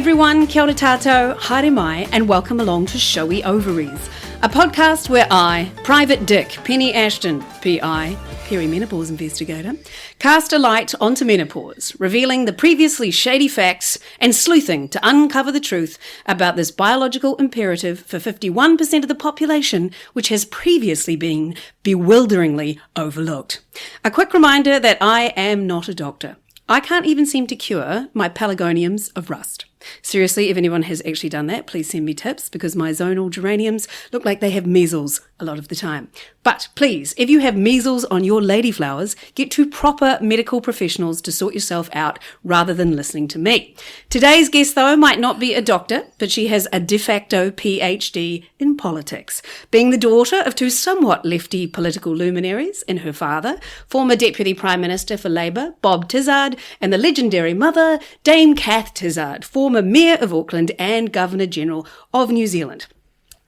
everyone, kia ora tātou, haere mai, and welcome along to Showy Ovaries, a podcast where I, Private Dick, Penny Ashton, PI, perimenopause investigator, cast a light onto menopause, revealing the previously shady facts and sleuthing to uncover the truth about this biological imperative for 51% of the population, which has previously been bewilderingly overlooked. A quick reminder that I am not a doctor. I can't even seem to cure my pelargoniums of rust. Seriously, if anyone has actually done that, please send me tips because my zonal geraniums look like they have measles a lot of the time. But please, if you have measles on your lady flowers, get to proper medical professionals to sort yourself out rather than listening to me. Today's guest, though, might not be a doctor, but she has a de facto PhD in politics, being the daughter of two somewhat lefty political luminaries in her father, former Deputy Prime Minister for Labour, Bob Tizard, and the legendary mother, Dame Kath Tizard, former Mayor of Auckland and Governor-General of New Zealand.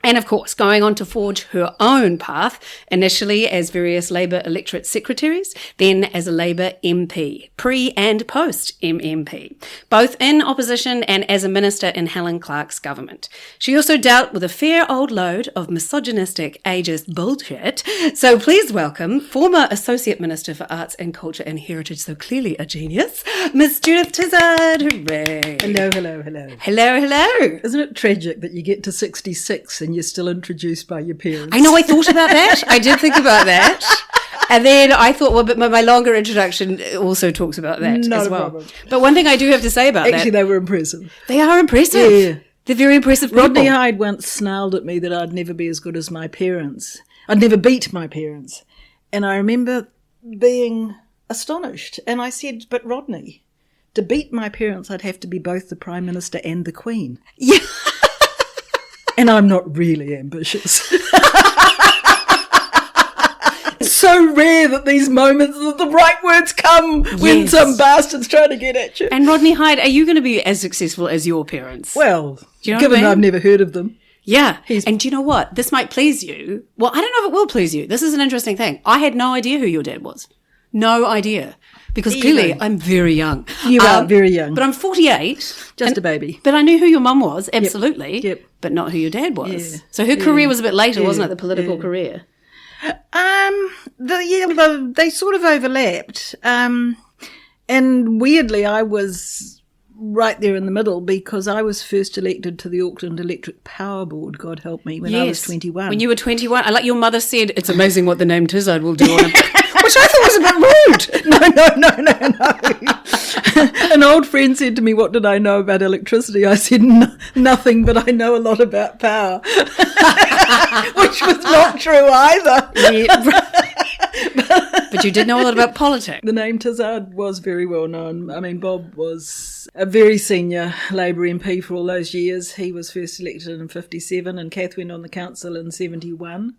And of course, going on to forge her own path, initially as various Labour electorate secretaries, then as a Labour MP, pre and post MMP, both in opposition and as a minister in Helen Clark's government. She also dealt with a fair old load of misogynistic, ageist bullshit. So please welcome former Associate Minister for Arts and Culture and Heritage, so clearly a genius, Miss Judith Tizard. Hooray. Hello, hello, hello. Hello, hello. Isn't it tragic that you get to 66 and you're still introduced by your parents? I know, I thought about that. I did think about that. And then I thought, well, but my longer introduction also talks about that as well. Problem. But one thing I do have to say about Actually, they were impressive. They are impressive. Yeah. They're very impressive people. Rodney Hyde once snarled at me that I'd never be as good as my parents. I'd never beat my parents. And I remember being astonished. And I said, but Rodney, to beat my parents, I'd have to be both the Prime Minister and the Queen. Yeah. And I'm not really ambitious. It's so rare that these moments, that the right words come when some bastard's trying to get at you. And Rodney Hyde, are you going to be as successful as your parents? Well, do you know given what I mean? I've never heard of them. Yeah. And do you know what? This might please you. Well, I don't know if it will please you. This is an interesting thing. I had no idea who your dad was. No idea. Because clearly I'm very young. You are very young. But I'm 48. Just a baby. But I knew who your mum was, absolutely. Yep. But not who your dad was. Yeah. So her career was a bit later, wasn't it, the political career? They sort of overlapped. And weirdly, I was right there in the middle because I was first elected to the Auckland Electric Power Board, God help me, when I was 21. When you were 21. I like your mother said, it's amazing what the name Tizard will do on a which I thought was a bit rude. No. An old friend said to me, what did I know about electricity? I said, nothing, but I know a lot about power. Which was not true either. Yeah. But you did know a lot about politics. The name Tizard was very well known. I mean, Bob was a very senior Labour MP for all those years. He was first elected in 57 and Kath went on the council in 71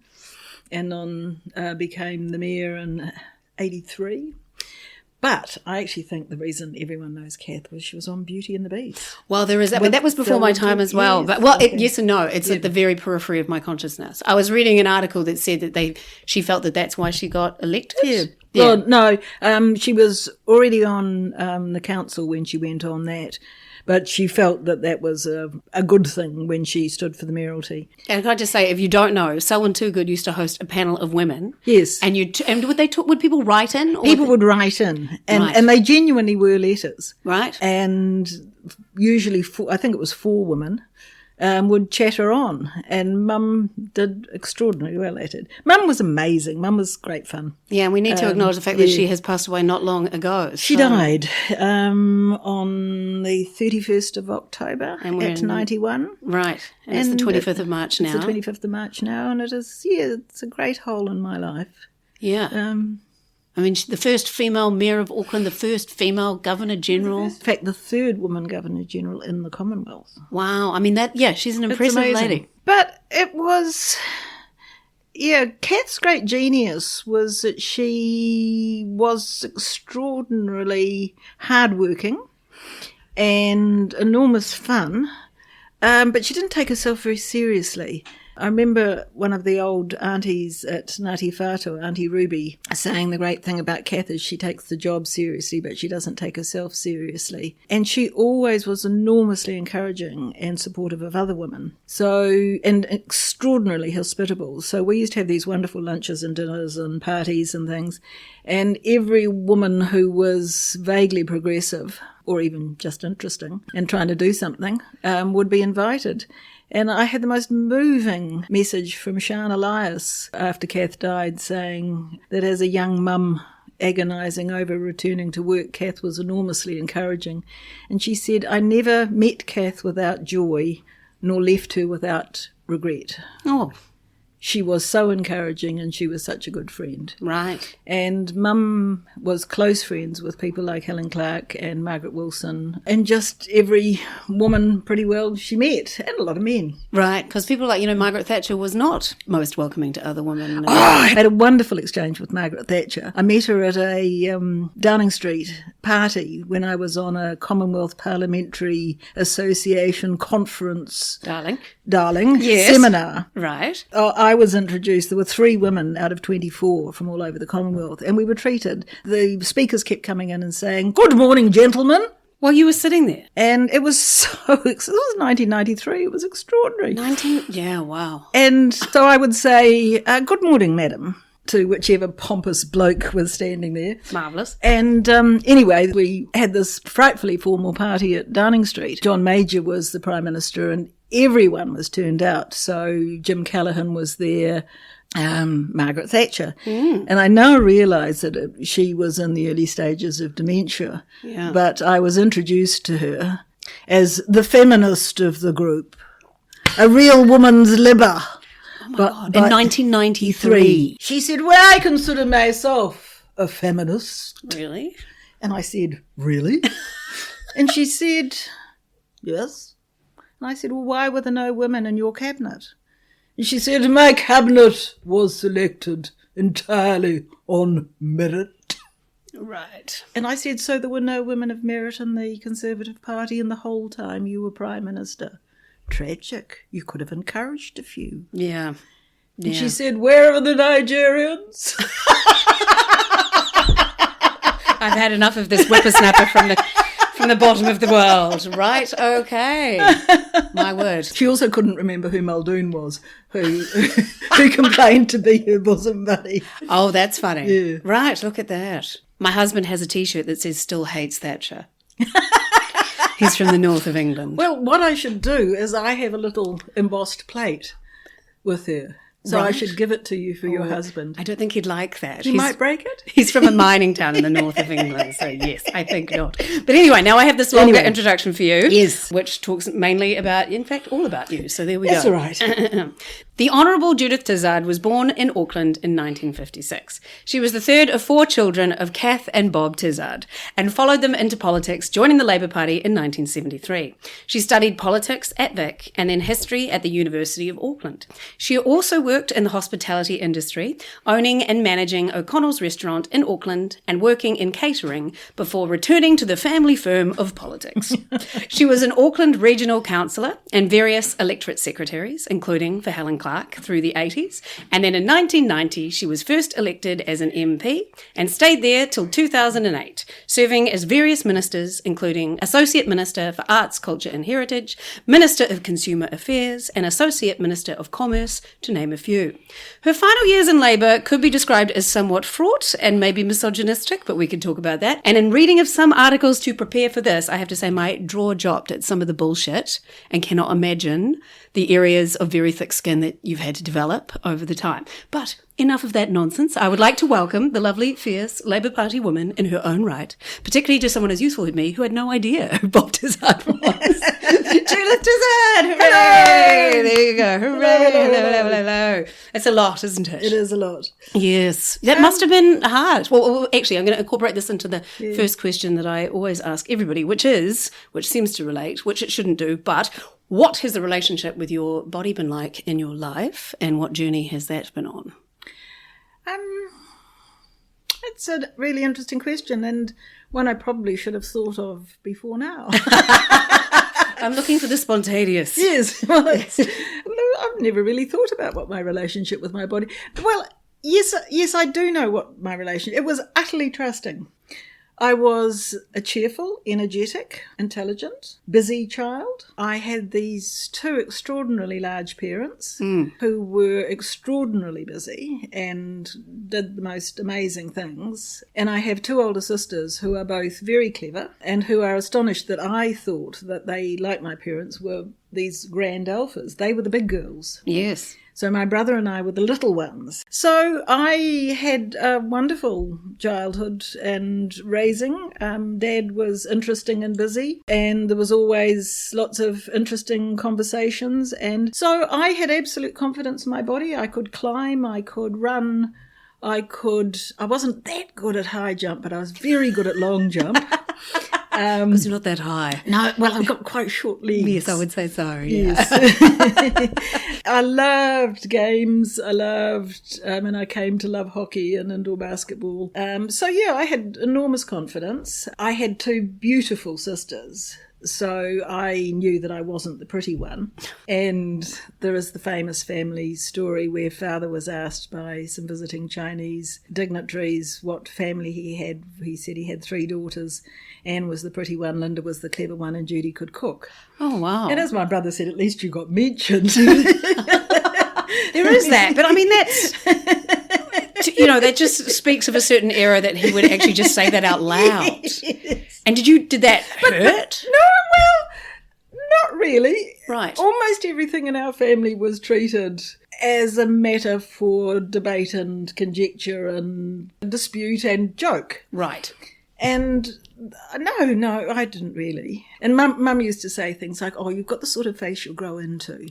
and became the mayor in 83. But I actually think the reason everyone knows Kath was she was on Beauty and the Beast. Well, there is that. But that was before my time as well. But yes and no. It's at the very periphery of my consciousness. I was reading an article that said that she felt that that's why she got elected. Yeah. Well, no, she was already on the council when she went on that. But she felt that that was a good thing when she stood for the mayoralty. And can I just say, if you don't know, Selwyn Toogood used to host a panel of women. Yes. And would people write in? People would write in. And they genuinely were letters. Right. And usually, I think it was 4 women, would chatter on. And Mum did extraordinarily well at it. Mum was amazing. Mum was great fun. Yeah, and we need to acknowledge the fact that she has passed away not long ago. She died on the 31st of October at 91. Right. And it's the 25th of March now. It's the 25th of March now, and it is, it's a great hole in my life. Yeah. I mean, the first female mayor of Auckland, the first female Governor-General. In fact, the third woman Governor-General in the Commonwealth. Wow. I mean, she's an impressive lady. But it was, Kath's great genius was that she was extraordinarily hardworking and enormous fun, but she didn't take herself very seriously. I remember one of the old aunties at Ngāti Whātua, Auntie Ruby, saying the great thing about Kath is she takes the job seriously, but she doesn't take herself seriously. And she always was enormously encouraging and supportive of other women. So, and extraordinarily hospitable. So we used to have these wonderful lunches and dinners and parties and things. And every woman who was vaguely progressive or even just interesting and trying to do something would be invited. And I had the most moving message from Sian Elias after Kath died, saying that as a young mum agonising over returning to work, Kath was enormously encouraging. And she said, I never met Kath without joy, nor left her without regret. Oh, She was so encouraging and she was such a good friend. right. And Mum was close friends with people like Helen Clark and Margaret Wilson and just every woman pretty well she met, and a lot of men. Right, because people like, Margaret Thatcher was not most welcoming to other women. I had a wonderful exchange with Margaret Thatcher. I met her at a Downing Street party when I was on a Commonwealth Parliamentary Association conference. Darling. Yes. Seminar. Right. I was introduced. There were 3 women out of 24 from all over the Commonwealth, and we were treated. The speakers kept coming in and saying, "Good morning, gentlemen." Well, you were sitting there. And it was this was 1993. It was extraordinary. Yeah, wow. And so I would say, "Good morning, madam," to whichever pompous bloke was standing there. Marvellous. And anyway, we had this frightfully formal party at Downing Street. John Major was the Prime Minister and everyone was turned out. So Jim Callaghan was there, Margaret Thatcher. And I now realise that she was in the early stages of dementia. Yeah. But I was introduced to her as the feminist of the group, a real woman's libber. Oh my God. In 1993. She said, "Well, I consider myself a feminist." Really? And I said, "Really?" And she said, "Yes." And I said, "Well, why were there no women in your cabinet?" And she said, "My cabinet was selected entirely on merit." Right. And I said, "So there were no women of merit in the Conservative Party in the whole time you were Prime Minister? Tragic. You could have encouraged a few." Yeah. And she said, "Where are the Nigerians?" I've had enough of this whippersnapper from the bottom of the world. Right, okay. My word. She also couldn't remember who Muldoon was, who complained to be her bosom buddy. Oh, that's funny. Yeah. Right, look at that. My husband has a T-shirt that says "Still hates Thatcher." He's from the north of England. Well, what I should do is I have a little embossed plate with her. So I Right. should give it to you for your husband. I don't think he'd like that. He might break it. He's from a mining town in the north of England, so yes, I think not. But anyway, now I have this longer introduction for you. Yes. Which talks mainly about, in fact, all about you. So there we That's go. all right. The Honourable Judith Tizard was born in Auckland in 1956. She was the third of 4 children of Kath and Bob Tizard and followed them into politics, joining the Labour Party in 1973. She studied politics at Vic and then history at the University of Auckland. She also worked in the hospitality industry, owning and managing O'Connell's restaurant in Auckland and working in catering before returning to the family firm of politics. She was an Auckland regional councillor and various electorate secretaries, including for Helen Clark through the 80s, and then in 1990 she was first elected as an MP and stayed there till 2008, serving as various ministers, including Associate Minister for Arts, Culture and Heritage, Minister of Consumer Affairs and Associate Minister of Commerce, to name a few. Her final years in Labour could be described as somewhat fraught and maybe misogynistic, but we could talk about that. And in reading of some articles to prepare for this, I have to say my jaw dropped at some of the bullshit and cannot imagine the areas of very thick skin that you've had to develop over the time. But enough of that nonsense. I would like to welcome the lovely, fierce Labour Party woman in her own right, particularly to someone as youthful as me who had no idea who Bob Tizard was. Judith Tizard! Hooray! There you go. Hooray! Hello. It's a lot, isn't it? It is a lot. Yes. That must have been hard. Well, actually, I'm going to incorporate this into the first question that I always ask everybody, which seems to relate, which it shouldn't do, but what has the relationship with your body been like in your life and what journey has that been on? It's a really interesting question and one I probably should have thought of before now. I'm looking for the spontaneous. Yes. Well, I've never really thought about what my relationship with my body. Well, yes, I do know what my relationship. It was utterly trusting. I was a cheerful, energetic, intelligent, busy child. I had these two extraordinarily large parents who were extraordinarily busy and did the most amazing things. And I have two older sisters who are both very clever and who are astonished that I thought that they, like my parents, were these grand alphas. They were the big girls. Yes. So my brother and I were the little ones. So I had a wonderful childhood and raising. Dad was interesting and busy, and there was always lots of interesting conversations. And so I had absolute confidence in my body. I could climb, I could run, I wasn't that good at high jump, but I was very good at long jump. Because you're not that high. No, well, I've got quite short legs. Yes, I would say so, yeah. Yes. I loved games. And I came to love hockey and indoor basketball. I had enormous confidence. I had two beautiful sisters. So I knew that I wasn't the pretty one. And there is the famous family story where father was asked by some visiting Chinese dignitaries what family he had. He said he had three daughters. Anne was the pretty one, Linda was the clever one, and Judy could cook. Oh, wow. And as my brother said, at least you got mentioned. There is that. But I mean, that's... that just speaks of a certain era that he would actually just say that out loud. Yes. And did that hurt? No, well, not really. Right. Almost everything in our family was treated as a matter for debate and conjecture and dispute and joke. Right. And no, I didn't really. And Mum used to say things like, "Oh, you've got the sort of face you'll grow into."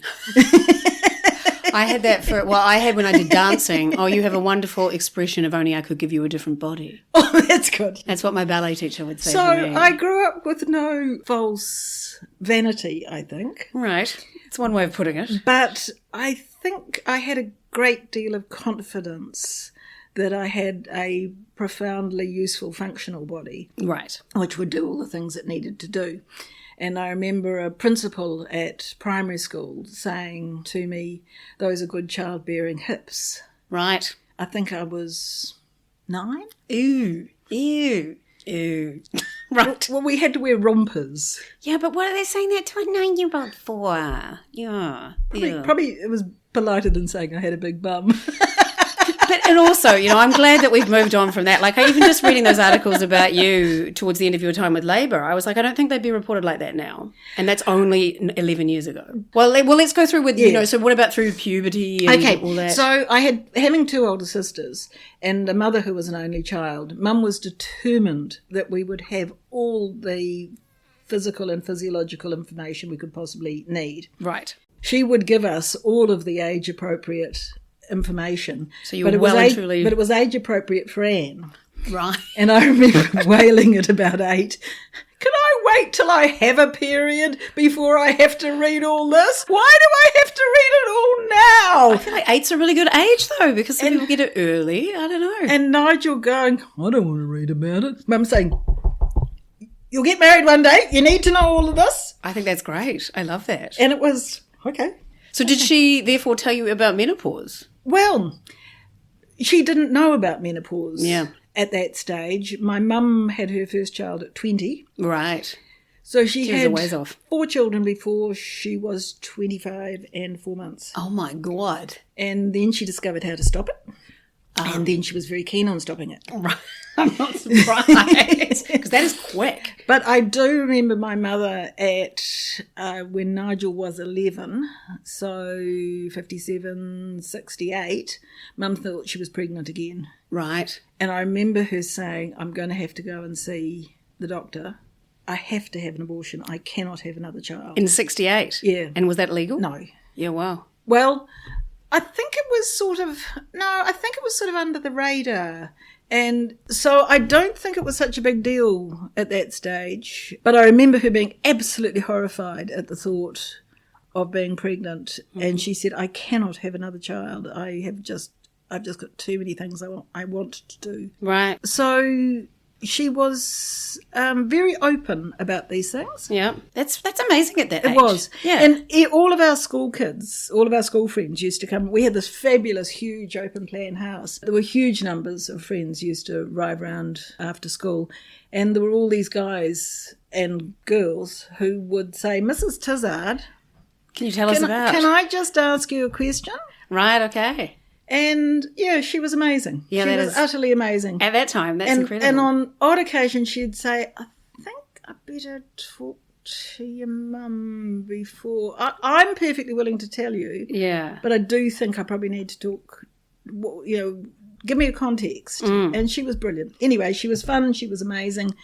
I had that I had when I did dancing. Oh, you have a wonderful expression, if only I could give you a different body. Oh, that's good. That's what my ballet teacher would say to me. So I grew up with no false vanity, I think. Right. It's one way of putting it. But I think I had a great deal of confidence that I had a profoundly useful, functional body. Right. Which would do all the things it needed to do. And I remember a principal at primary school saying to me, "Those are good childbearing hips." Right. I think I was 9. Ew. Right. Well, we had to wear rompers. Yeah, but what are they saying that to a 9-year-old for? Yeah. Probably it was politer than saying I had a big bum. And also, I'm glad that we've moved on from that. Like, even just reading those articles about you towards the end of your time with Labour, I was like, I don't think they'd be reported like that now. And that's only 11 years ago. Well, let's go through with, so what about through puberty and all that? So having two older sisters and a mother who was an only child, Mum was determined that we would have all the physical and physiological information we could possibly need. Right. She would give us all of the age-appropriate information. So you were well and truly... But it was age-appropriate for Anne. Right. And I remember wailing at about 8, "Can I wait till I have a period before I have to read all this? Why do I have to read it all now?" I feel like 8's a really good age, though, because some people get it early. I don't know. And Nigel going, "I don't want to read about it." Mum saying, "You'll get married one day. You need to know all of this." I think that's great. I love that. And it was, okay. So did she therefore tell you about menopause? Well, she didn't know about menopause at that stage. My mum had her first child at 20. Right. So she had a ways off. 4 children before she was 25 and 4 months. Oh, my God. And then she discovered how to stop it. And then she was very keen on stopping it. Right. I'm not surprised, because that is quick. But I do remember my mother when Nigel was 11, so 57, 68, Mum thought she was pregnant again. Right. And I remember her saying, "I'm going to have to go and see the doctor. I have to have an abortion. I cannot have another child." In 68? Yeah. And was that legal? No. Yeah, wow. Well, I think it was sort of under the radar. And so I don't think it was such a big deal at that stage. But I remember her being absolutely horrified at the thought of being pregnant. Mm-hmm. And she said, "I cannot have another child. I've just got too many things I want to do." Right. So she was very open about these things. Yeah, that's amazing at that age. It was. Yeah. And all of our school kids, all of our school friends used to come. We had this fabulous, huge open plan house. There were huge numbers of friends used to arrive around after school. And there were all these guys and girls who would say, Mrs. Tizard, can you tell us about? Can I just ask you a question? Right, okay. And, yeah, she was amazing. Yeah, she was utterly amazing. At that time, that's incredible. And on odd occasion, she'd say, I think I better talk to your mum before. I'm perfectly willing to tell you. Yeah. But I do think I probably need to talk, give me a context. And she was brilliant. Anyway, she was fun. She was amazing.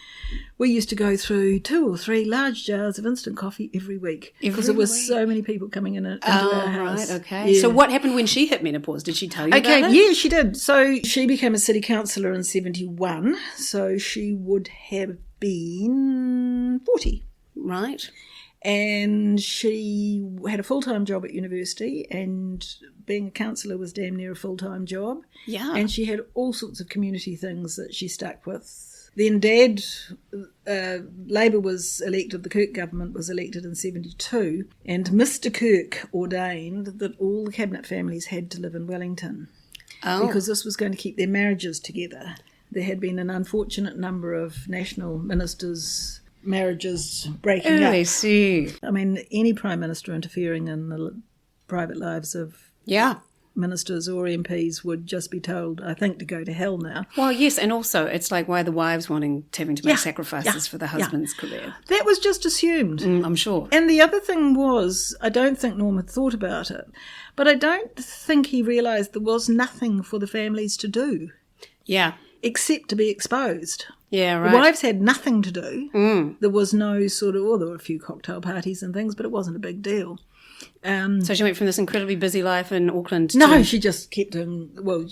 We used to go through 2 or 3 large jars of instant coffee every week because there were so many people coming into our house. Right, okay. Yeah. So what happened when she hit menopause? Did she tell you about it? Yeah, she did. So she became a city councillor in 1971. So she would have been 40. Right. And she had a full-time job at university, and being a councillor was damn near a full-time job. Yeah. And she had all sorts of community things that she stuck with. Then Dad, Labour was elected, the Kirk government was elected in 1972, and Mr Kirk ordained that all the cabinet families had to live in Wellington because this was going to keep their marriages together. There had been an unfortunate number of national ministers' marriages breaking up. I see. I mean, any Prime Minister interfering in the private lives of ministers or MPs would just be told, I think, to go to hell now. Well, yes, and also it's like why the wives having to make sacrifices for the husband's career. That was just assumed. I'm sure. And the other thing was, I don't think Norm had thought about it, but I don't think he realised there was nothing for the families to do. Yeah. Except to be exposed. Yeah, right. The wives had nothing to do. There was no there were a few cocktail parties and things, but it wasn't a big deal. So she went from this incredibly busy life in Auckland to... No, she just kept doing... Well,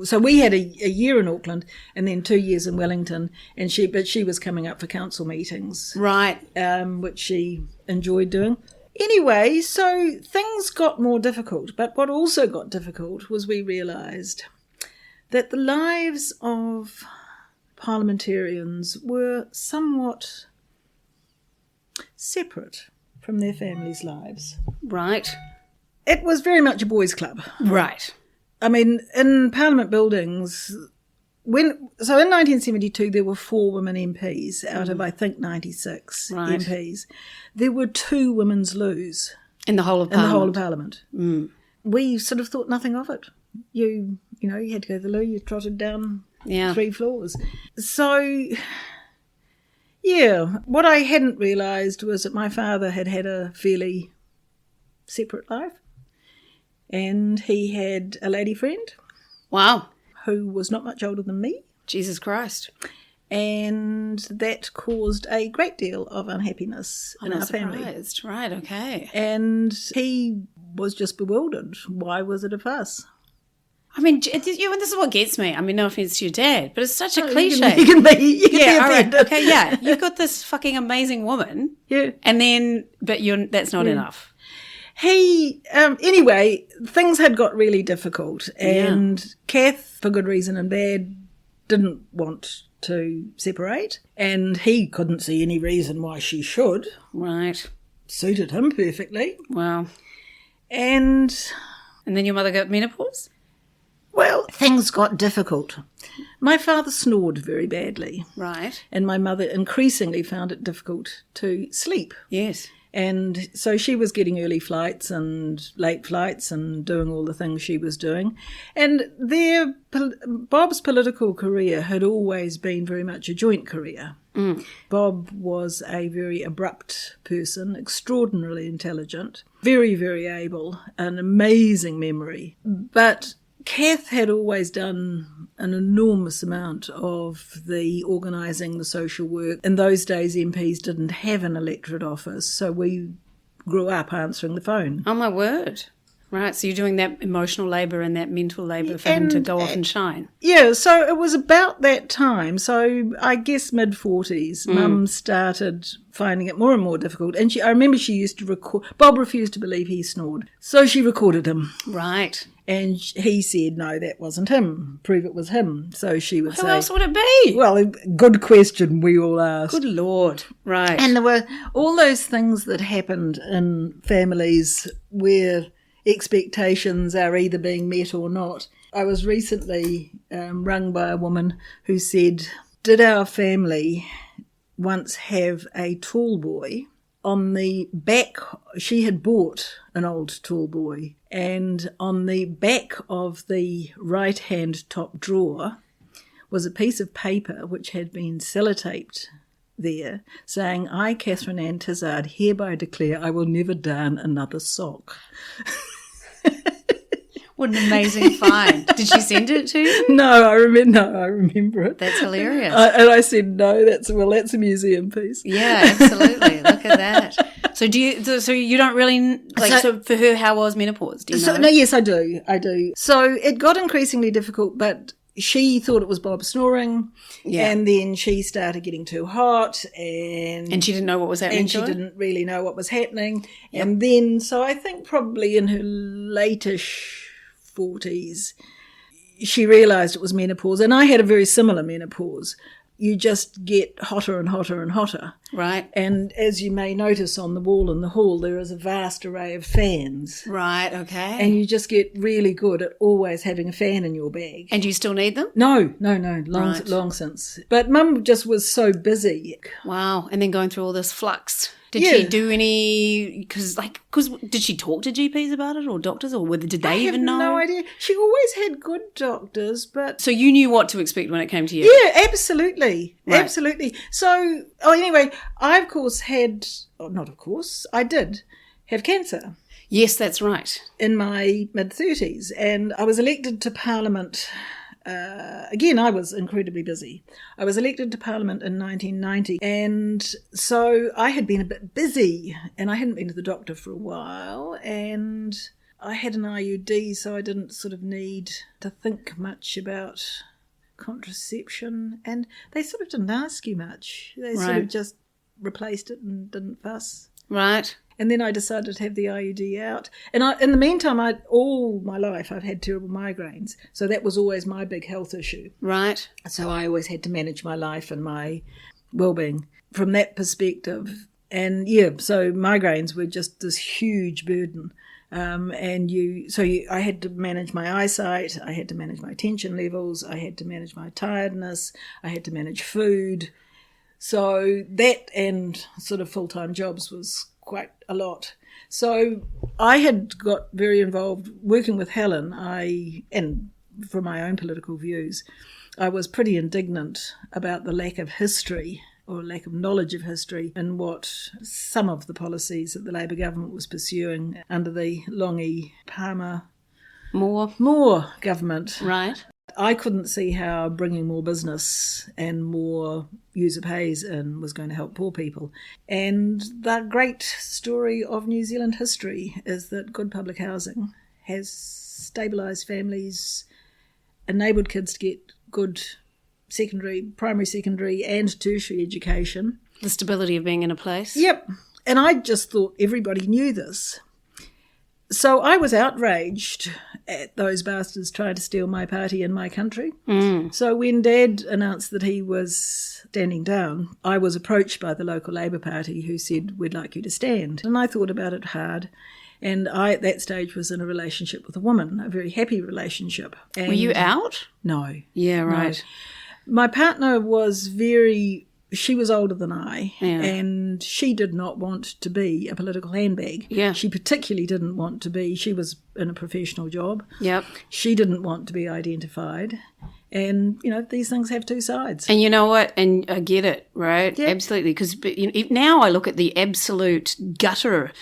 So we had a year in Auckland and then 2 years in Wellington, but she was coming up for council meetings. Right. Which she enjoyed doing. Anyway, so things got more difficult. But what also got difficult was we realised that the lives of parliamentarians were somewhat separate from their families' lives. Right. It was very much a boys' club. Right. I mean, in Parliament buildings, in 1972 there were 4 women MPs out of, I think, 96 MPs. There were 2 women's loos. In the whole of Parliament? In the whole of Parliament. We sort of thought nothing of it. You had to go to the loo, you trotted down 3 floors. So... yeah, what I hadn't realised was that my father had a fairly separate life, and he had a lady friend. Wow. Who was not much older than me. Jesus Christ. And that caused a great deal of unhappiness in our family. Right, okay. And he was just bewildered. Why was it a fuss? I mean, and this is what gets me. I mean, no offence to your dad, but it's such a cliche. You can be all right. Okay, yeah. You've got this fucking amazing woman. Yeah. And then, but that's not enough. Anyway, things had got really difficult, and Kath, for good reason and bad, didn't want to separate, and he couldn't see any reason why she should. Right. Suited him perfectly. Wow. And then your mother got menopause? Well, things got difficult. My father snored very badly. Right. And my mother increasingly found it difficult to sleep. Yes. And so she was getting early flights and late flights and doing all the things she was doing. And Bob's political career had always been very much a joint career. Bob was a very abrupt person, extraordinarily intelligent, very, very able, an amazing memory. But Kath had always done an enormous amount of the organising, the social work. In those days, MPs didn't have an electorate office, so we grew up answering the phone. Oh, my word. Right, so you're doing that emotional labour and that mental labour for him to go off and shine. Yeah, so it was about that time, so I guess mid-40s, Mum started finding it more and more difficult. And I remember she used to record, Bob refused to believe he snored, so she recorded him. Right. And he said, no, that wasn't him, prove it was him. So she would say... Who else would it be? Well, good question we all asked. Good Lord, right. And there were all those things that happened in families where expectations are either being met or not. I was recently rung by a woman who said, did our family once have a tall boy? On the back, she had bought an old tall boy, and on the back of the right-hand top drawer was a piece of paper which had been sellotaped there saying, I, Catherine Ann Tizard, hereby declare I will never darn another sock. What an amazing find. Did she send it to you? No, I remember it. That's hilarious. And I said, no, that's a museum piece. Yeah, absolutely. Look at that. So you don't really, so for her, how was menopause? Do you know? No, yes, I do. So it got increasingly difficult, but she thought it was Bob snoring, and then she started getting too hot, and she didn't know what was happening. And she didn't really know what was happening. Yep. And then, so I think probably in her latish 40s, she realised it was menopause, and I had a very similar menopause. You just get hotter and hotter and hotter. Right. And as you may notice on the wall in the hall, there is a vast array of fans. Right, okay. And you just get really good at always having a fan in your bag. And do you still need them? No, long since. But Mum just was so busy. Wow, and then going through all this flux. Did she do any, because did she talk to GPs about it or doctors, or did they even know? I have no idea. She always had good doctors, but... So you knew what to expect when it came to you? Yeah, absolutely. Right. Absolutely. So, anyway, I did have cancer. Yes, that's right. In my mid-30s, and I was elected to Parliament. Again, I was incredibly busy. I was elected to Parliament in 1990, and so I had been a bit busy, and I hadn't been to the doctor for a while, and I had an IUD, so I didn't sort of need to think much about contraception, and they sort of didn't ask you much. They sort of just replaced it and didn't fuss. Right. And then I decided to have the IUD out. And in the meantime, all my life, I've had terrible migraines. So that was always my big health issue. Right. So I always had to manage my life and my well-being from that perspective. And so migraines were just this huge burden. I had to manage my eyesight. I had to manage my tension levels. I had to manage my tiredness. I had to manage food. So that and sort of full-time jobs was quite a lot. So I had got very involved working with Helen. And from my own political views, I was pretty indignant about the lack of history or lack of knowledge of history in what some of the policies that the Labour government was pursuing under the Longy Palmer Moore government. Right. I couldn't see how bringing more business and more user pays in was going to help poor people. And the great story of New Zealand history is that good public housing has stabilised families, enabled kids to get good primary, secondary and tertiary education. The stability of being in a place. Yep. And I just thought everybody knew this. So I was outraged at those bastards trying to steal my party and my country. Mm. So when Dad announced that he was standing down, I was approached by the local Labour Party who said, we'd like you to stand. And I thought about it hard. And I, at that stage, was in a relationship with a woman, a very happy relationship. And were you out? No. Yeah, right. No. My partner was she was older than I, and she did not want to be a political handbag. Yeah. She particularly didn't want to be, she was in a professional job. Yep. She didn't want to be identified. And, these things have two sides. And you know what? And I get it, right? Yep. Absolutely. Because now I look at the absolute gutter,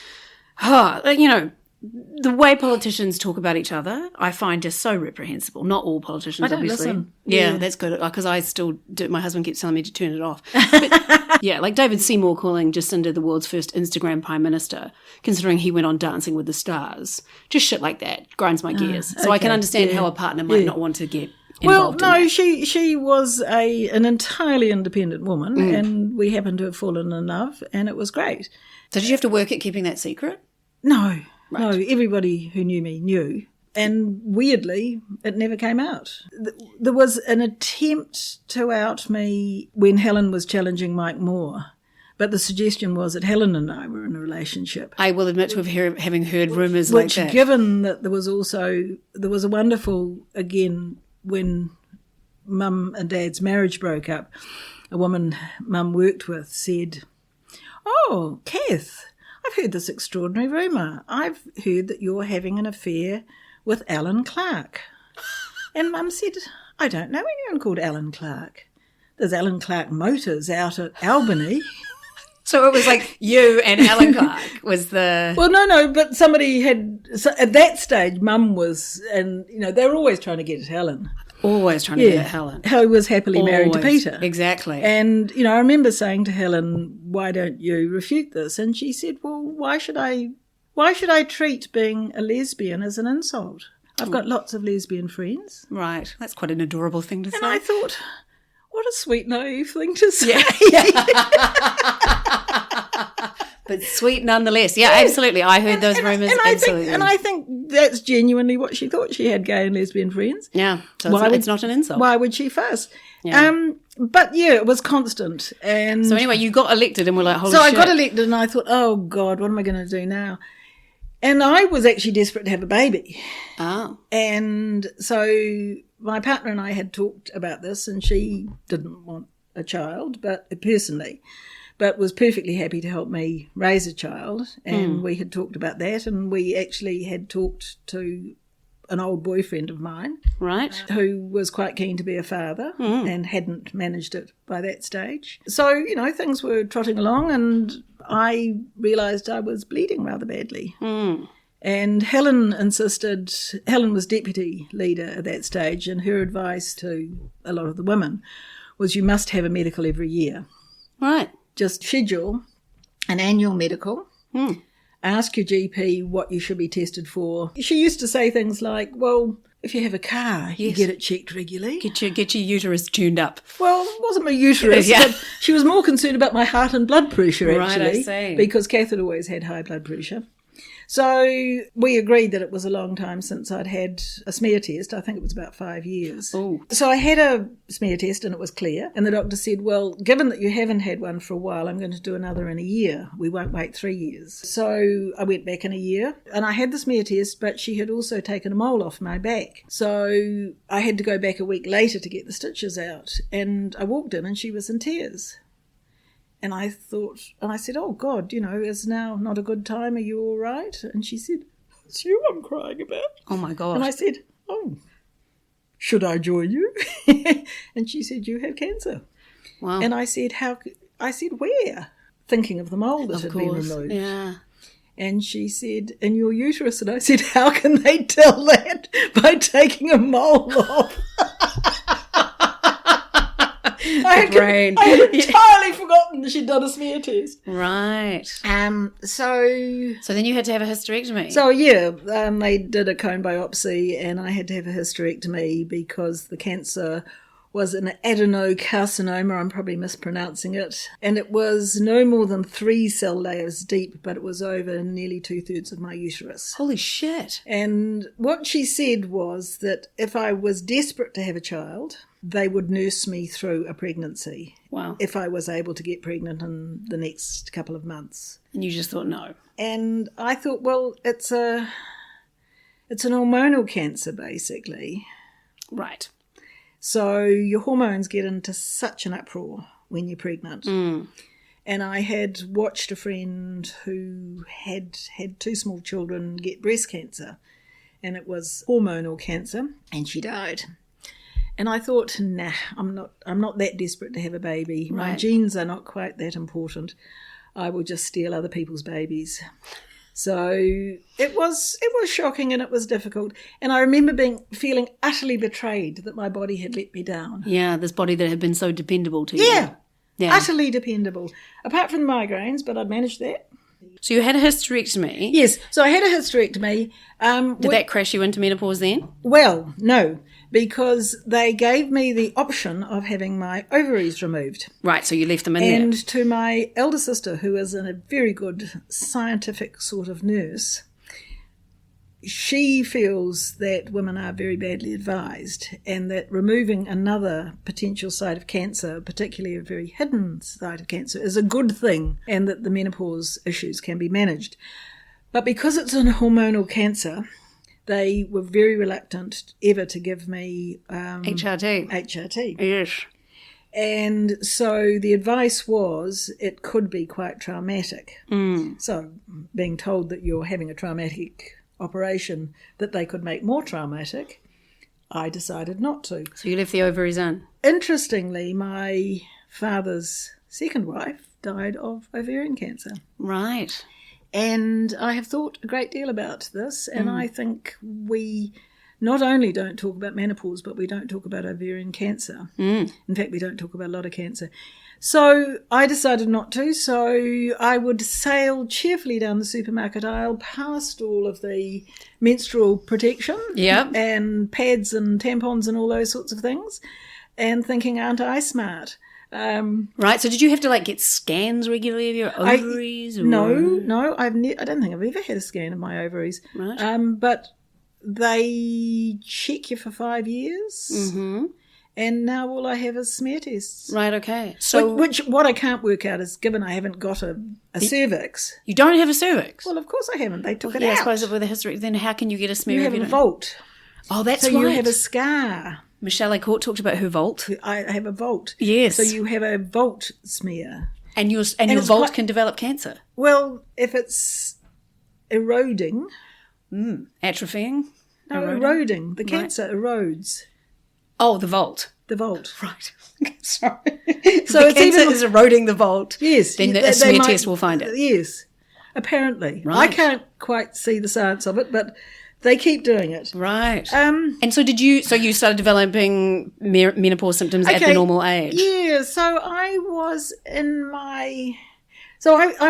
the way politicians talk about each other, I find just so reprehensible. Not all politicians, I don't obviously. listen. Yeah, that's good, because I still do. My husband keeps telling me to turn it off. But, yeah, like David Seymour calling Jacinda the world's first Instagram prime minister, considering he went on Dancing with the Stars. Just shit like that grinds my gears. So I can understand how a partner might not want to get involved in that. She was an entirely independent woman, and we happened to have fallen in love, and it was great. So did you have to work at keeping that secret? No. Right. No, everybody who knew me knew. And weirdly, it never came out. There was an attempt to out me when Helen was challenging Mike Moore. But the suggestion was that Helen and I were in a relationship. I will admit to having heard rumours like that. Which, given that there was a wonderful, again, when Mum and Dad's marriage broke up, a woman Mum worked with said, "Oh, Kath, I've heard this extraordinary rumour. I've heard that you're having an affair with Alan Clark." And Mum said, "I don't know anyone called Alan Clark. There's Alan Clark Motors out at Albany." So it was like you and Alan Clark was the... Well, no, but somebody had... So at that stage, Mum was... And, they were always trying to get at Helen. Always trying to get at Helen. Who was happily married to Peter. Exactly. And, I remember saying to Helen, "Why don't you refute this?" And she said, "Well, why should I treat being a lesbian as an insult? I've got lots of lesbian friends." Right. That's quite an adorable thing to say. And I thought, what a sweet, naive thing to say. Yeah. But sweet nonetheless. Yeah, absolutely. I heard those rumours. Absolutely. And I think that's genuinely what she thought. She had gay and lesbian friends. Yeah. So it's not an insult. Why would she fuss? Yeah. But yeah, it was constant. And so anyway, you got elected and we're like, holy shit. So I got elected and I thought, oh God, what am I going to do now? And I was actually desperate to have a baby. Oh. And so my partner and I had talked about this, and she didn't want a child, but was perfectly happy to help me raise a child. And we had talked about that, and we actually had talked to an old boyfriend of mine, right, who was quite keen to be a father and hadn't managed it by that stage. So, things were trotting along, and I realised I was bleeding rather badly. And Helen was deputy leader at that stage, and her advice to a lot of the women was you must have a medical every year. Right. Just schedule an annual medical. Ask your GP what you should be tested for. She used to say things like, well, if you have a car, you get it checked regularly. Get your uterus tuned up. Well, it wasn't my uterus, but she was more concerned about my heart and blood pressure, actually. Right, I see. Because Kath had always had high blood pressure. So we agreed that it was a long time since I'd had a smear test. I think it was about 5 years. Ooh. So I had a smear test and it was clear. And the doctor said, well, given that you haven't had one for a while, I'm going to do another in a year. We won't wait 3 years. So I went back in a year and I had the smear test, but she had also taken a mole off my back. So I had to go back a week later to get the stitches out. And I walked in and she was in tears. And I said, oh, God, is now not a good time? Are you all right? And she said, it's you I'm crying about. Oh, my God. And I said, oh, should I join you? And she said, you have cancer. Wow. And I said, where? Thinking of the mole that had been removed. Yeah. And she said, in your uterus. And I said, how can they tell that by taking a mole off? I had entirely forgotten she'd done a smear test. Right. So then you had to have a hysterectomy. So yeah, they did a cone biopsy, and I had to have a hysterectomy because the cancer was an adenocarcinoma. I'm probably mispronouncing it, and it was no more than 3 cell layers deep, but it was over nearly 2/3 of my uterus. Holy shit! And what she said was that if I was desperate to have a child, they would nurse me through a pregnancy. Wow. If I was able to get pregnant in the next couple of months. And you just thought no. And I thought, well, it's an hormonal cancer, basically. Right. So your hormones get into such an uproar when you're pregnant. Mm. And I had watched a friend who had 2 small children get breast cancer. And it was hormonal cancer, and she died. And I thought, nah, I'm not that desperate to have a baby. Right. My genes are not quite that important. I will just steal other people's babies. So it was shocking and it was difficult. And I remember feeling utterly betrayed that my body had let me down. Yeah, this body that had been so dependable to you. Yeah, utterly dependable. Apart from the migraines, but I'd managed that. So you had a hysterectomy. Yes, so I had a hysterectomy. Did that crash you into menopause then? Well, no, because they gave me the option of having my ovaries removed. Right, so you left them in And there. to my elder sister, who is a very good scientific sort of nurse, she feels that women are very badly advised and that removing another potential site of cancer, particularly a very hidden site of cancer, is a good thing and that the menopause issues can be managed. But because it's a hormonal cancer, they were very reluctant ever to give me HRT. Yes. And so the advice was it could be quite traumatic. So being told that you're having a traumatic operation that they could make more traumatic, I decided not to. So you left the ovaries in? Interestingly, my father's second wife died of ovarian cancer. Right. And I have thought a great deal about this, and I think we not only don't talk about menopause, but we don't talk about ovarian cancer. In fact, we don't talk about a lot of cancer. So I decided not to. So I would sail cheerfully down the supermarket aisle past all of the menstrual protection and pads and tampons and all those sorts of things and thinking, aren't I smart? Right, so did you have to get scans regularly of your ovaries? No, I don't think I've ever had a scan of my ovaries. Right. But they check you for 5 years. Mm-hmm. And now all I have is smear tests. Right, okay. So which what I can't work out is, given I haven't got a cervix. You don't have a cervix? Well, of course I haven't. They took it I out. suppose with a history, then how can you get a smear? You have a vault. Oh, that's so right. you have a scar. Michelle Court talked about her vault. I have a vault. Yes. So you have a vault smear. And your vault can develop cancer? Well, if it's eroding. Atrophying? No, eroding. The cancer erodes. Oh, the vault. The vault. Right. Sorry. So the cancer is eroding the vault. Yes. Then a smear test will find it. Yes. Apparently. Right. I can't quite see the science of it, but they keep doing it. Right. And so you started developing menopause symptoms at the normal age? Yeah. So I was I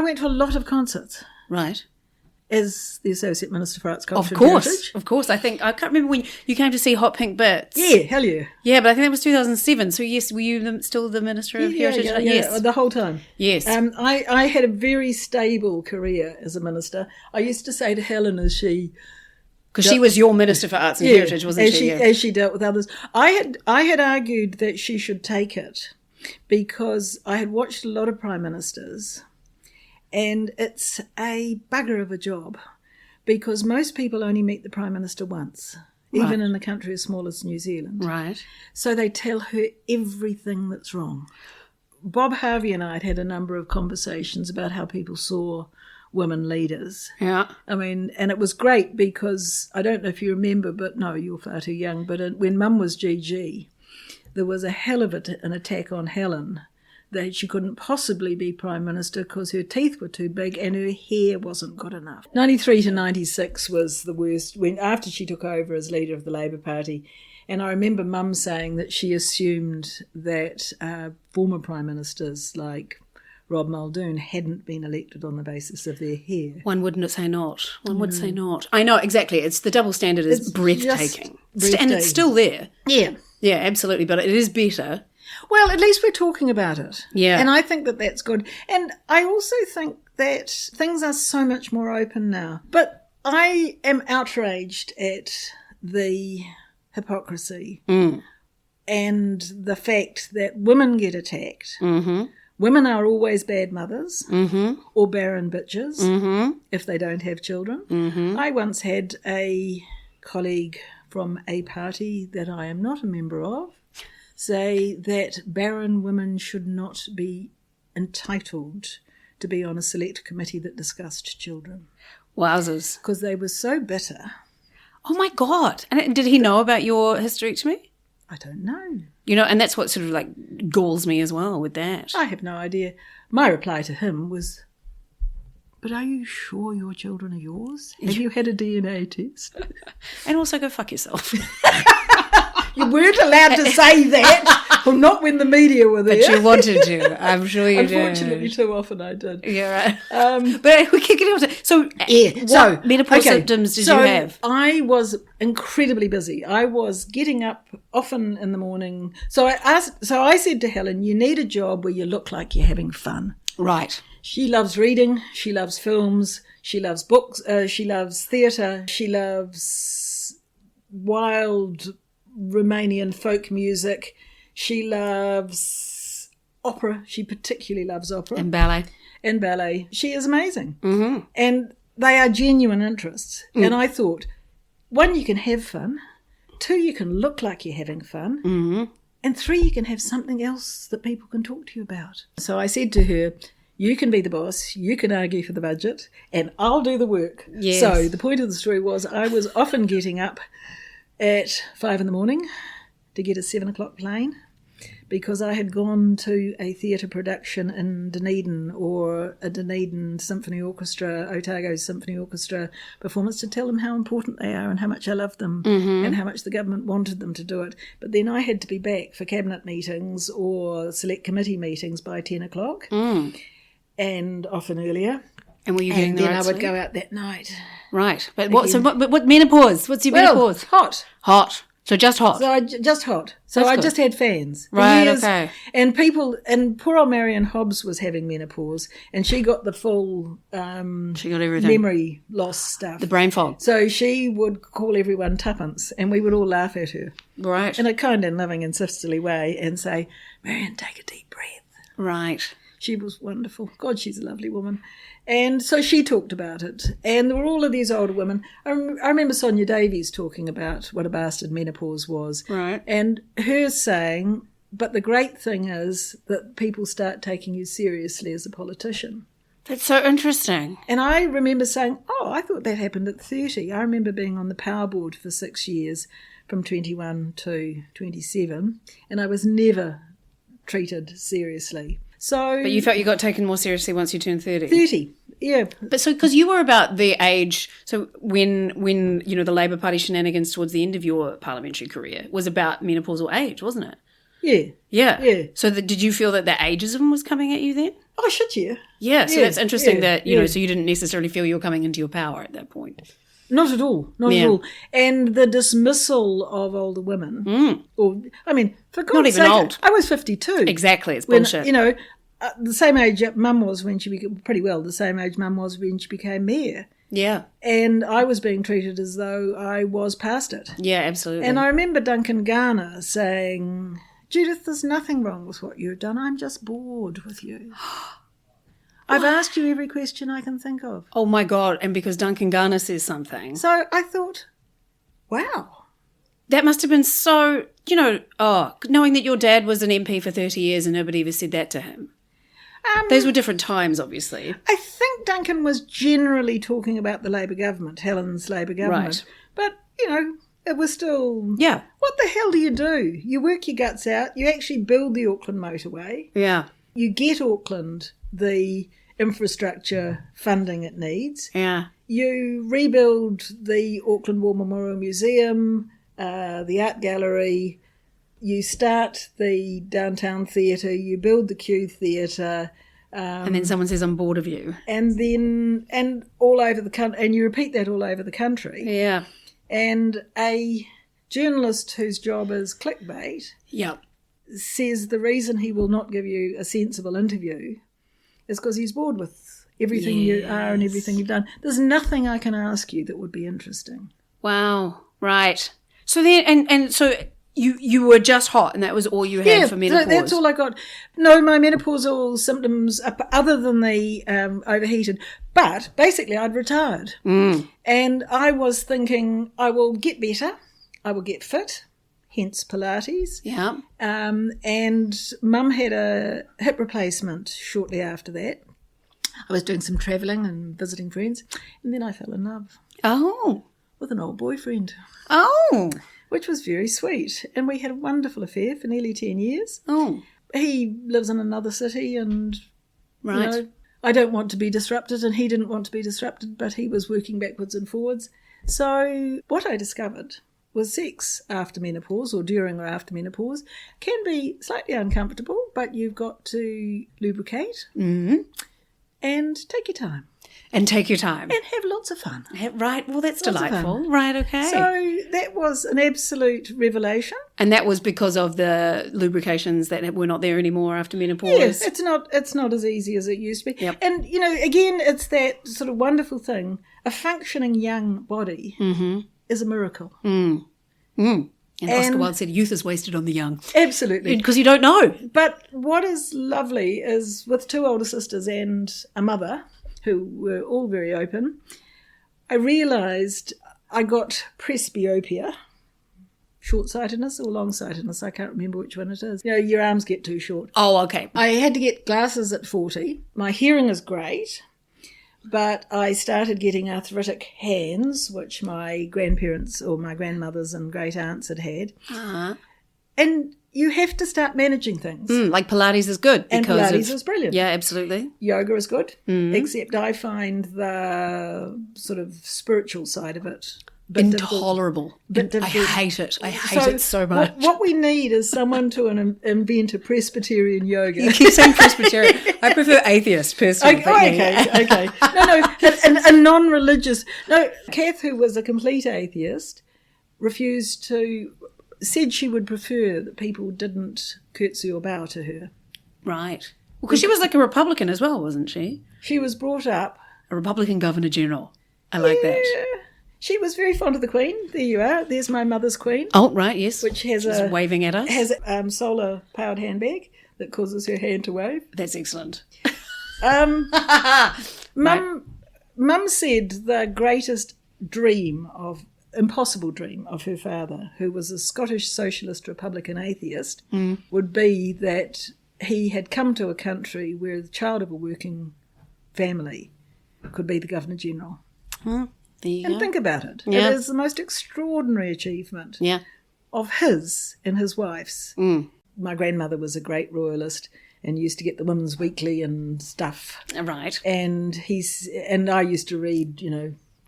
went to a lot of concerts. Right. As the Associate Minister for Arts, Culture and Heritage. Of course. I can't remember when you came to see Hot Pink Bits. Yeah, hell yeah. Yeah, but I think that was 2007. So yes, were you still the Minister of Heritage? Yeah, yes. The whole time. Yes. I had a very stable career as a minister. I used to say to Helen as she... Because she was your Minister for Arts and Heritage, wasn't she? As she dealt with others. I had argued that she should take it because I had watched a lot of Prime Ministers. And it's a bugger of a job because most people only meet the Prime Minister once, even in a country as small as New Zealand. Right. So they tell her everything that's wrong. Bob Harvey and I had a number of conversations about how people saw women leaders. Yeah. I mean, and it was great because, I don't know if you remember, but no, you're far too young, but when Mum was GG, there was a hell of an attack on Helen that she couldn't possibly be Prime Minister because her teeth were too big and her hair wasn't good enough. 93 to 96 was the worst, after she took over as leader of the Labour Party. And I remember Mum saying that she assumed that former Prime Ministers like Rob Muldoon hadn't been elected on the basis of their hair. One wouldn't say not. One would say not. I know, exactly. It's the double standard is breathtaking. And it's still there. Yeah. Yeah, absolutely. But it is better. Well, at least we're talking about it. Yeah. And I think that that's good. And I also think that things are so much more open now. But I am outraged at the hypocrisy and the fact that women get attacked. Mm-hmm. Women are always bad mothers or barren bitches if they don't have children. Mm-hmm. I once had a colleague from a party that I am not a member of say that barren women should not be entitled to be on a select committee that discussed children. Wowzers. Because they were so bitter. Oh, my God. And did he know about your hysterectomy? I don't know. And that's what sort of galls me as well with that. I have no idea. My reply to him was, but are you sure your children are yours? Have you had a DNA test? And also go fuck yourself. You weren't allowed to say that. Well, not when the media were there. But you wanted to. I'm sure you did. Unfortunately, too often I did. Yeah, right. But we keep getting on to... So, what menopause symptoms did you have? I was incredibly busy. I was getting up often in the morning. So I said to Helen, you need a job where you look like you're having fun. Right. She loves reading. She loves films. She loves books. She loves theatre. She loves wild Romanian folk music. She loves opera. She particularly loves opera. And ballet. And ballet. She is amazing. Mm-hmm. And they are genuine interests. And I thought, 1, you can have fun. 2, you can look like you're having fun. Mm-hmm. And 3, you can have something else that people can talk to you about. So I said to her, you can be the boss, you can argue for the budget, and I'll do the work. Yes. So the point of the story was I was often getting up at 5 a.m. to get a 7 o'clock plane because I had gone to a theatre production in Dunedin or a Dunedin Symphony Orchestra, Otago Symphony Orchestra performance to tell them how important they are and how much I love them and how much the government wanted them to do it. But then I had to be back for cabinet meetings or select committee meetings by 10 o'clock and often earlier. And were you getting then I would go out that night. Right. But what menopause? What's your menopause? Hot. Hot. So just hot. So just hot. So That's I good. just had fans. Right, okay. And poor old Marion Hobbs was having menopause and she got the full She got everything. memory loss stuff. The brain fog. So she would call everyone tuppence and we would all laugh at her Right. in a kind and loving and sisterly way and say, Marion, take a deep breath. Right. She was wonderful. God, she's a lovely woman. And so she talked about it. And there were all of these older women. I remember Sonia Davies talking about what a bastard menopause was. Right. And her saying, but the great thing is that people start taking you seriously as a politician. That's so interesting. And I remember saying, I thought that happened at 30. I remember being on the power board for 6 years, from 21 to 27, and I was never treated seriously. So, But you felt you got taken more seriously once you turned 30. 30, yeah. But so, because you were about the age, so when the Labour Party shenanigans towards the end of your parliamentary career was about menopausal age, wasn't it? Yeah. Yeah. Yeah. So did you feel that the ageism was coming at you then? Oh, should you? Yeah. So that's interesting that, yeah. so you didn't necessarily feel you were coming into your power at that point. Not at all. Not at all. And the dismissal of older women. For God's even sake, old. I was 52. Exactly. It's When, bullshit. the same age Mum was when she became, pretty well, the same age Mum was when she became mayor. Yeah. And I was being treated as though I was past it. Yeah, absolutely. And I remember Duncan Garner saying, Judith, there's nothing wrong with what you've done. I'm just bored with you. I've asked you every question I can think of. Oh, my God. And because Duncan Garner says something. So I thought, wow. That must have been so, knowing that your dad was an MP for 30 years and nobody ever said that to him. Those were different times, obviously. I think Duncan was generally talking about the Labour government, Helen's Labour government. Right. But, it was still... Yeah. What the hell do? You work your guts out. You actually build the Auckland motorway. Yeah. You get Auckland the infrastructure funding it needs. Yeah. You rebuild the Auckland War Memorial Museum, the art gallery. You start the downtown theatre. You build the Q Theatre. And then someone says, I'm bored of you. And all over the country. And you repeat that all over the country. Yeah. And a journalist whose job is clickbait says the reason he will not give you a sensible interview is because he's bored with everything you are and everything you've done. There's nothing I can ask you that would be interesting. Wow. Right. So then, and so you were just hot and that was all you had for menopause? Yeah, that's all I got. No, my menopausal symptoms, other than the overheated, but basically I'd retired. And I was thinking I will get better, I will get fit, hence Pilates. Yeah. And Mum had a hip replacement shortly after that. I was doing some travelling and visiting friends, and then I fell in love. Oh. With an old boyfriend. Oh. Which was very sweet. And we had a wonderful affair for nearly 10 years. Oh. He lives in another city and, right. I don't want to be disrupted, and he didn't want to be disrupted, but he was working backwards and forwards. So what I discovered was sex after menopause, or during or after menopause, can be slightly uncomfortable, but you've got to lubricate and take your time. And take your time. And have lots of fun. Right, well, that's delightful. Right, okay. So that was an absolute revelation. And that was because of the lubrications that were not there anymore after menopause? Yes, it's not as easy as it used to be. Yep. And, again, it's that sort of wonderful thing. A functioning young body is a miracle. And Oscar Wilde said, youth is wasted on the young. Absolutely. Because you don't know. But what is lovely is, with 2 older sisters and a mother, who were all very open, I realised I got presbyopia, short-sightedness or long-sightedness. I can't remember which one it is. Your arms get too short. Oh, okay. I had to get glasses at 40. My hearing is great, but I started getting arthritic hands, which my grandparents or my grandmothers and great-aunts had had. And you have to start managing things. Like Pilates is good. And Pilates is brilliant. Yeah, absolutely. Yoga is good, except I find the sort of spiritual side of it intolerable. I hate it. I hate it so much. What we need is someone to invent a Presbyterian yoga. You keep saying Presbyterian. I prefer atheist, personally. Okay. No, a non-religious. No, Kath, who was a complete atheist, said she would prefer that people didn't curtsy or bow to her. Right. Well, because she was like a Republican as well, wasn't she? She was brought up. A Republican Governor General. I like that. She was very fond of the Queen. There you are. There's my mother's Queen. Oh, right, yes. Which has waving at us. Has a solar-powered handbag that causes her hand to wave. That's excellent. Mum said the greatest impossible dream of her father, who was a Scottish socialist Republican atheist, would be that he had come to a country where the child of a working family could be the Governor General. Think about it. Yeah. It is the most extraordinary achievement of his and his wife's. My grandmother was a great royalist and used to get the Women's Weekly and stuff. Right. And I used to read,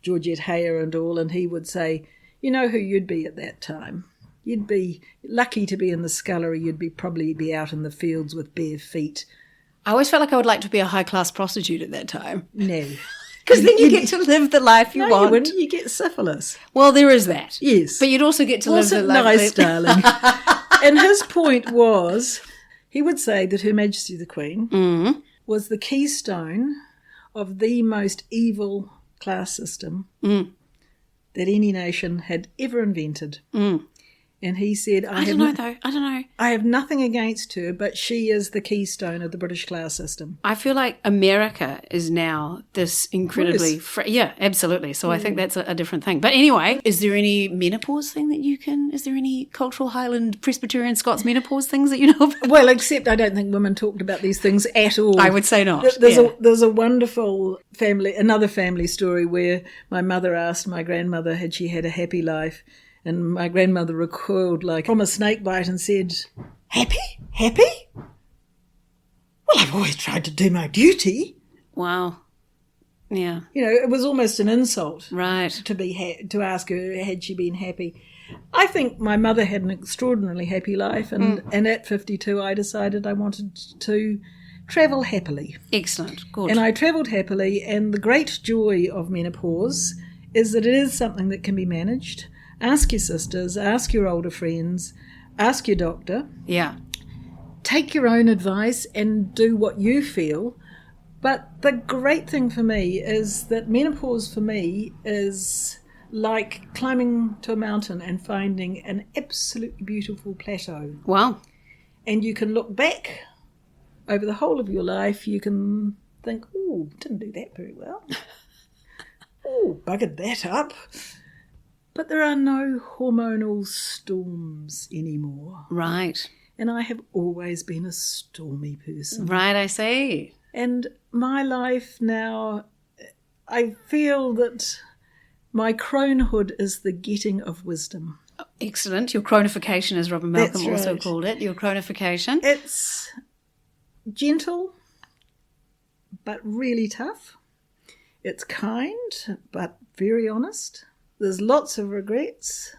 Georgette Heyer and all, and he would say, you know who you'd be at that time? You'd be lucky to be in the scullery. You'd probably be out in the fields with bare feet. I always felt like I would like to be a high-class prostitute at that time. No. Because then you get to live the life you want. You wouldn't. You get syphilis. Well, there is that. Yes. But you'd also get to live the life. Nice, darling. And his point was, he would say that Her Majesty the Queen was the keystone of the most evil class system that any nation had ever invented. And he said, I don't know. I have nothing against her, but she is the keystone of the British class system. I feel like America is now this incredibly... yeah, absolutely. So I think that's a different thing. But anyway, is there any menopause thing that you can... Is there any cultural Highland Presbyterian Scots menopause things that you know about? Well, except I don't think women talked about these things at all. I would say not. There's a wonderful another family story where my mother asked my grandmother had she had a happy life. And my grandmother recoiled like from a snake bite and said, Happy? Happy? Well, I've always tried to do my duty. Wow. Yeah. It was almost an insult. Right. To ask her, had she been happy? I think my mother had an extraordinarily happy life, and at 52 I decided I wanted to travel happily. Excellent. Good. And I travelled happily, and the great joy of menopause is that it is something that can be managed. Ask your sisters, ask your older friends, ask your doctor. Yeah. Take your own advice and do what you feel. But the great thing for me is that menopause for me is like climbing to a mountain and finding an absolutely beautiful plateau. Wow. And you can look back over the whole of your life. You can think, oh, didn't do that very well. Oh, buggered that up. But there are no hormonal storms anymore. Right. And I have always been a stormy person. Right, I see. And my life now, I feel that my cronehood is the getting of wisdom. Excellent. Your cronification, as Robin Malcolm also called it. Your cronification. It's gentle, but really tough. It's kind, but very honest. There's lots of regrets,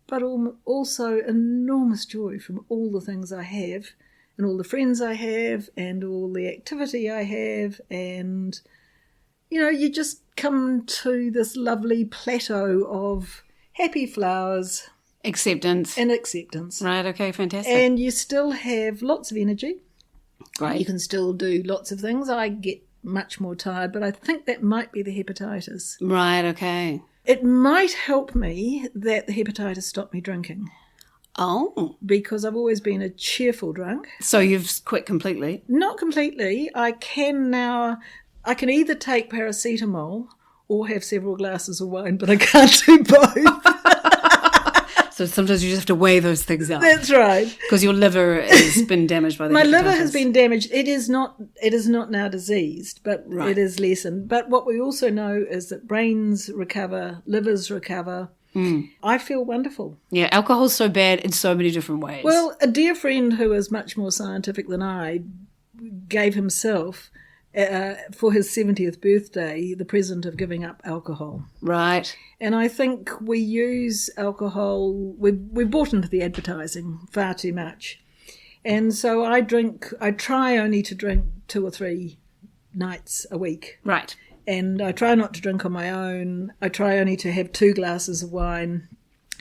but also enormous joy from all the things I have and all the friends I have and all the activity I have. And, you just come to this lovely plateau of happy flowers. Acceptance. And acceptance. Right, okay, fantastic. And you still have lots of energy. Great. You can still do lots of things. I get much more tired, but I think that might be the hepatitis. Right, okay. It might help me that the hepatitis stopped me drinking. Oh. Because I've always been a cheerful drunk. So you've quit completely? Not completely. I can either take paracetamol or have several glasses of wine, but I can't do both. So sometimes you just have to weigh those things out. That's right. Because your liver has been damaged by the My hepatitis. liver has been damaged. It is not now diseased, but Right. It is lessened. But what we also know is that brains recover, livers recover. I feel wonderful. Yeah, alcohol's so bad in so many different ways. Well, a dear friend who is much more scientific than I gave himself, for his 70th birthday, the present of giving up alcohol. Right. And I think we use alcohol, we've bought into the advertising far too much. And so I try only to drink 2 or 3 nights a week. Right. And I try not to drink on my own. I try only to have 2 glasses of wine.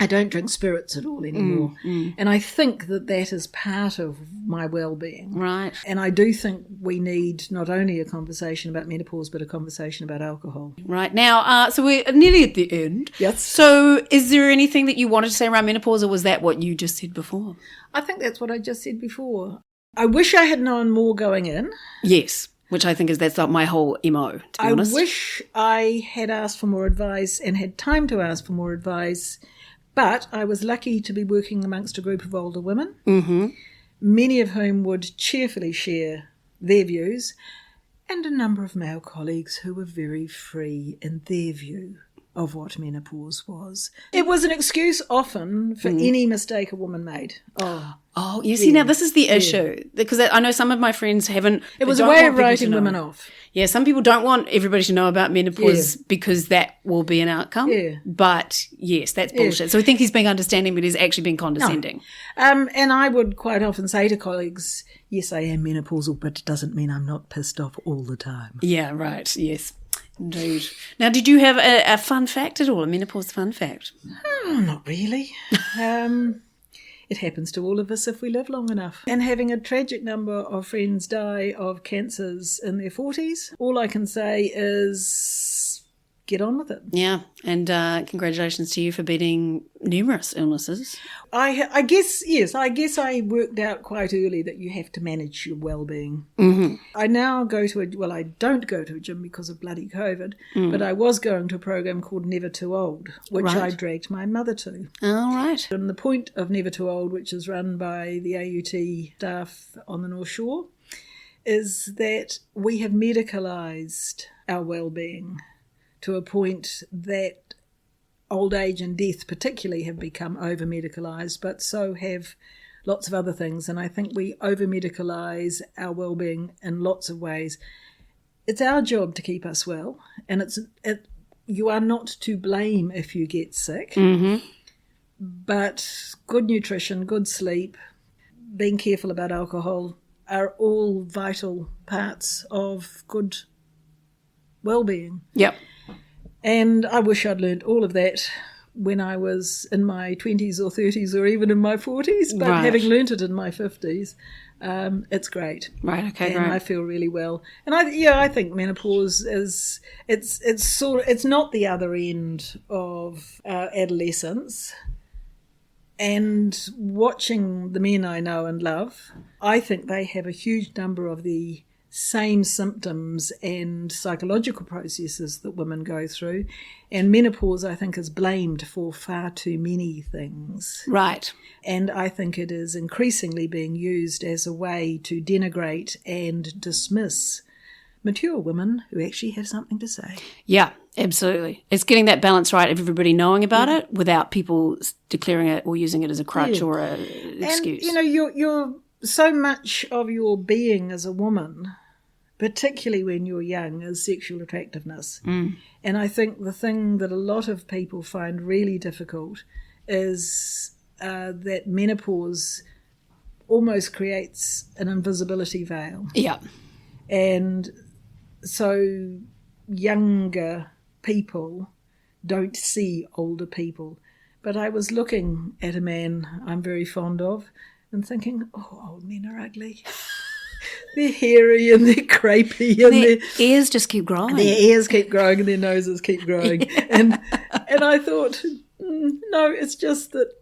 I don't drink spirits at all anymore. And I think that is part of my well-being. Right. And I do think we need not only a conversation about menopause, but a conversation about alcohol. Right. Now, so we're nearly at the end. Yes. So is there anything that you wanted to say around menopause, or was that what you just said before? I think that's what I just said before. I wish I had known more going in. Yes, which I think that's not my whole MO, to be honest. I wish I had asked for more advice and had time to ask for more advice. But I was lucky to be working amongst a group of older women, many of whom would cheerfully share their views, and a number of male colleagues who were very free in their view of what menopause was. It was an excuse often for any mistake a woman made. Oh, you see, now this is the issue, because I know some of my friends haven't. It was a way of writing women off. Yeah, some people don't want everybody to know about menopause because that will be an outcome. Yeah. But yes, that's bullshit. So we think he's being understanding, but he's actually being condescending. No. And I would quite often say to colleagues, yes, I am menopausal, but it doesn't mean I'm not pissed off all the time. Yeah, right. Yes, indeed. Now, did you have a fun fact at all, a menopause fun fact? Not really. It happens to all of us if we live long enough. And having a tragic number of friends die of cancers in their 40s, all I can say is get on with it. Yeah, and congratulations to you for beating numerous illnesses. I guess, yes, I guess I worked out quite early that you have to manage your well-being. I now go to I don't go to a gym because of bloody COVID, but I was going to a program called Never Too Old, which I dragged my mother to. All right. And the point of Never Too Old, which is run by the AUT staff on the North Shore, is that we have medicalised our well-being to a point that old age and death particularly have become over-medicalised, but so have lots of other things. And I think we over-medicalise our well-being in lots of ways. It's our job to keep us well, and you are not to blame if you get sick, but good nutrition, good sleep, being careful about alcohol are all vital parts of good well-being. Yep. And I wish I'd learned all of that when I was in my 20s or 30s or even in my 40s, but having learnt it in my 50s, it's great. Right, okay, and great. I feel really well. And I think menopause is it's not the other end of adolescence. And watching the men I know and love, I think they have a huge number of the same symptoms and psychological processes that women go through. And menopause, I think, is blamed for far too many things. Right. And I think it is increasingly being used as a way to denigrate and dismiss mature women who actually have something to say. Yeah, absolutely. It's getting that balance right of everybody knowing about it without people declaring it or using it as a crutch or an excuse. And, you're so much of your being as a woman, particularly when you're young, is sexual attractiveness. And I think the thing that a lot of people find really difficult is that menopause almost creates an invisibility veil. Yeah. And so younger people don't see older people. But I was looking at a man I'm very fond of and thinking, oh, old men are ugly. They're hairy and they're crepey and their ears just keep growing. Their ears keep growing and their noses keep growing. And I thought, no, it's just that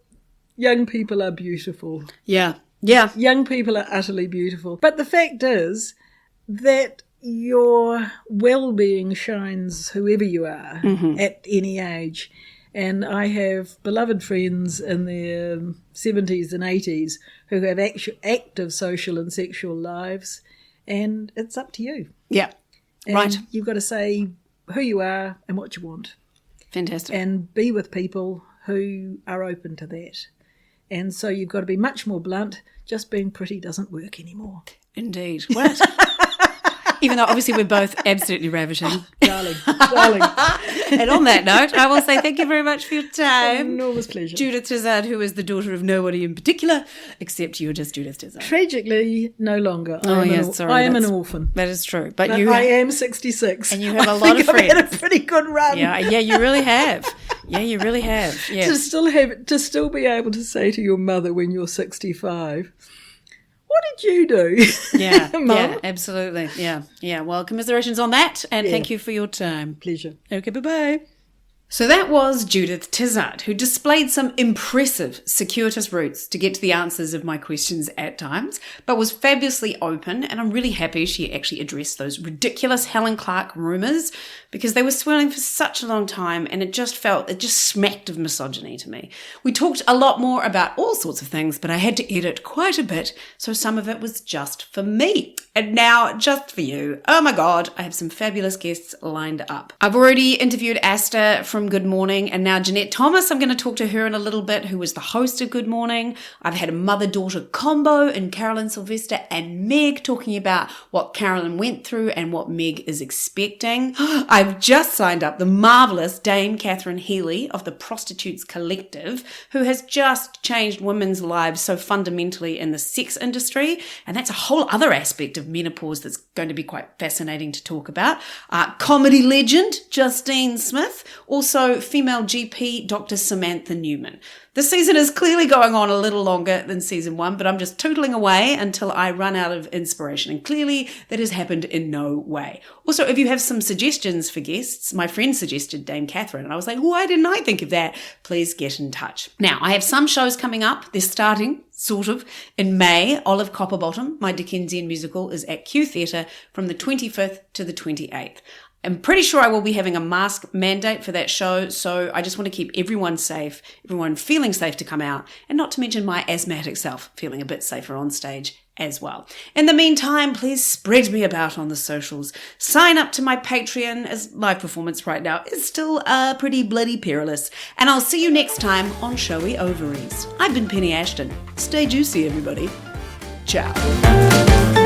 young people are beautiful. Yeah. Yeah. Young people are utterly beautiful. But the fact is that your well-being shines whoever you are at any age. And I have beloved friends in their 70s and 80s who have active social and sexual lives, and it's up to you. Yeah, and right. You've got to say who you are and what you want. Fantastic. And be with people who are open to that. And so you've got to be much more blunt. Just being pretty doesn't work anymore. Indeed. What? Even though obviously we're both absolutely ravishing. Darling. And on that note, I will say thank you very much for your time. Enormous pleasure. Judith Tizard, who is the daughter of nobody in particular, except you're just Judith Tizard. Tragically, no longer. Sorry. I am an orphan. That is true. But I am 66. And you have a lot of friends. I've had a pretty good run. Yeah, you really have. Yeah, you really have. Yeah. To still be able to say to your mother when you're 65, what did you do? Yeah, Mum? yeah, absolutely. Yeah. Well, commiserations on that, and thank you for your time. Pleasure. Okay, bye-bye. So that was Judith Tizard, who displayed some impressive circuitous routes to get to the answers of my questions at times, but was fabulously open, and I'm really happy she actually addressed those ridiculous Helen Clark rumours, because they were swirling for such a long time, and it just smacked of misogyny to me. We talked a lot more about all sorts of things, but I had to edit quite a bit, so some of it was just for me. And now, just for you, oh my God, I have some fabulous guests lined up. I've already interviewed Asta from Good Morning, and now Jeanette Thomas, I'm going to talk to her in a little bit, who was the host of Good Morning. I've had a mother-daughter combo in Carolyn Sylvester and Meg talking about what Carolyn went through and what Meg is expecting. I've just signed up the marvellous Dame Catherine Healy of the Prostitutes Collective, who has just changed women's lives so fundamentally in the sex industry, and that's a whole other aspect of menopause that's going to be quite fascinating to talk about. Comedy legend Justine Smith, also female GP Dr. Samantha Newman. The season is clearly going on a little longer than season 1, but I'm just tootling away until I run out of inspiration, and clearly that has happened in no way. Also, if you have some suggestions for guests, my friend suggested Dame Catherine, and I was like, why didn't I think of that? Please get in touch. Now, I have some shows coming up. They're starting, sort of, in May. Olive Copperbottom, my Dickensian musical, is at Q Theatre from the 25th to the 28th. I'm pretty sure I will be having a mask mandate for that show, so I just want to keep everyone safe, everyone feeling safe to come out, and not to mention my asthmatic self feeling a bit safer on stage as well. In the meantime, please spread me about on the socials. Sign up to my Patreon, as live performance right now is still pretty bloody perilous. And I'll see you next time on Showy Ovaries. I've been Penny Ashton. Stay juicy, everybody. Ciao.